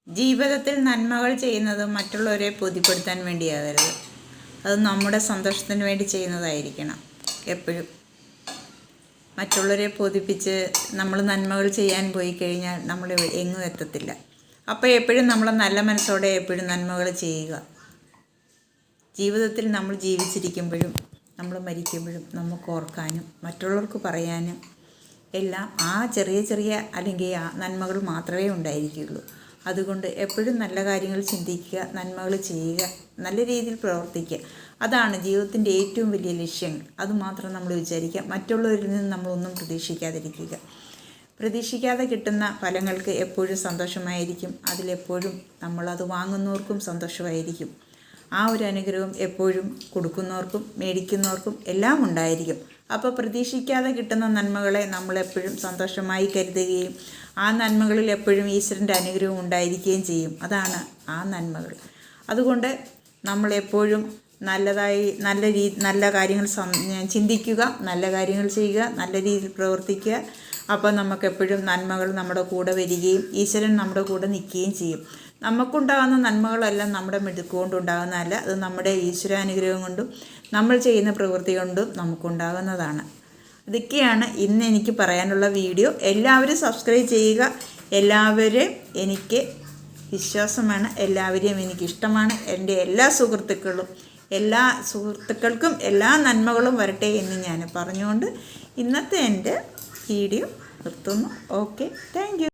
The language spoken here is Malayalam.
ജീവിതത്തിൽ നന്മകൾ ചെയ്യുന്നത് മറ്റുള്ളവരെ ബോധ്യപ്പെടുത്താൻ വേണ്ടിയാകരുത്. അത് നമ്മുടെ സന്തോഷത്തിന് വേണ്ടി ചെയ്യുന്നതായിരിക്കണം. എപ്പോഴും മറ്റുള്ളവരെ ബോധിപ്പിച്ച് നമ്മൾ നന്മകൾ ചെയ്യാൻ പോയി കഴിഞ്ഞാൽ നമ്മൾ എങ്ങും എത്തത്തില്ല. അപ്പോൾ എപ്പോഴും നമ്മൾ നല്ല മനസ്സോടെ എപ്പോഴും നന്മകൾ ചെയ്യുക. ജീവിതത്തിൽ നമ്മൾ ജീവിച്ചിരിക്കുമ്പോഴും നമ്മൾ മരിക്കുമ്പോഴും നമുക്ക് ഓർക്കാനും മറ്റുള്ളവർക്ക് പറയാനും എല്ലാം ആ ചെറിയ ചെറിയ അല്ലെങ്കിൽ ആ നന്മകൾ മാത്രമേ ഉണ്ടായിരിക്കുകയുള്ളൂ. അതുകൊണ്ട് എപ്പോഴും നല്ല കാര്യങ്ങൾ ചിന്തിക്കുക, നന്മകൾ ചെയ്യുക, നല്ല രീതിയിൽ പ്രവർത്തിക്കുക. അതാണ് ജീവിതത്തിൻ്റെ ഏറ്റവും വലിയ ലക്ഷ്യങ്ങൾ. അതുമാത്രം നമ്മൾ വിചാരിക്കുക. മറ്റുള്ളവരിൽ നിന്ന് നമ്മളൊന്നും പ്രതീക്ഷിക്കാതിരിക്കുക. പ്രതീക്ഷിക്കാതെ കിട്ടുന്ന ഫലങ്ങൾക്ക് എപ്പോഴും സന്തോഷമായിരിക്കും. അതിലെപ്പോഴും നമ്മളത് വാങ്ങുന്നവർക്കും സന്തോഷമായിരിക്കും. ആ ഒരു അനുഗ്രഹം എപ്പോഴും കൊടുക്കുന്നവർക്കും മേടിക്കുന്നവർക്കും എല്ലാം ഉണ്ടായിരിക്കും. അപ്പോൾ പ്രതീക്ഷിക്കാതെ കിട്ടുന്ന നന്മകളെ നമ്മളെപ്പോഴും സന്തോഷമായി കരുതുകയും ആ നന്മകളിൽ എപ്പോഴും ഈശ്വരൻ്റെ അനുഗ്രഹം ഉണ്ടായിരിക്കുകയും ചെയ്യും. അതാണ് ആ നന്മകൾ. അതുകൊണ്ട് നമ്മളെപ്പോഴും നല്ല കാര്യങ്ങൾ ചിന്തിക്കുക, നല്ല കാര്യങ്ങൾ ചെയ്യുക, നല്ല രീതിയിൽ പ്രവർത്തിക്കുക. അപ്പോൾ നമുക്കെപ്പോഴും നന്മകൾ നമ്മുടെ കൂടെ വരികയും ഈശ്വരൻ നമ്മുടെ കൂടെ നിൽക്കുകയും ചെയ്യും. നമുക്കുണ്ടാകുന്ന നന്മകളെല്ലാം നമ്മുടെ മിടുക്കുകൊണ്ടുണ്ടാകുന്നതല്ല, അത് നമ്മുടെ ഈശ്വരാനുഗ്രഹം കൊണ്ടും നമ്മൾ ചെയ്യുന്ന പ്രവൃത്തി കൊണ്ടും നമുക്കുണ്ടാകുന്നതാണ്. ഇതൊക്കെയാണ് ഇന്ന് എനിക്ക് പറയാനുള്ള വീഡിയോ. എല്ലാവരും സബ്സ്ക്രൈബ് ചെയ്യുക. എല്ലാവരും എനിക്ക് വിശ്വാസമാണ്, എല്ലാവരെയും എനിക്കിഷ്ടമാണ്. എൻ്റെ എല്ലാ സുഹൃത്തുക്കൾക്കും എല്ലാ നന്മകളും വരട്ടെ എന്ന് ഞാൻ പറഞ്ഞുകൊണ്ട് ഇന്നത്തെ എൻ്റെ വീഡിയോ നിർത്തുന്നു. Okay, thank you.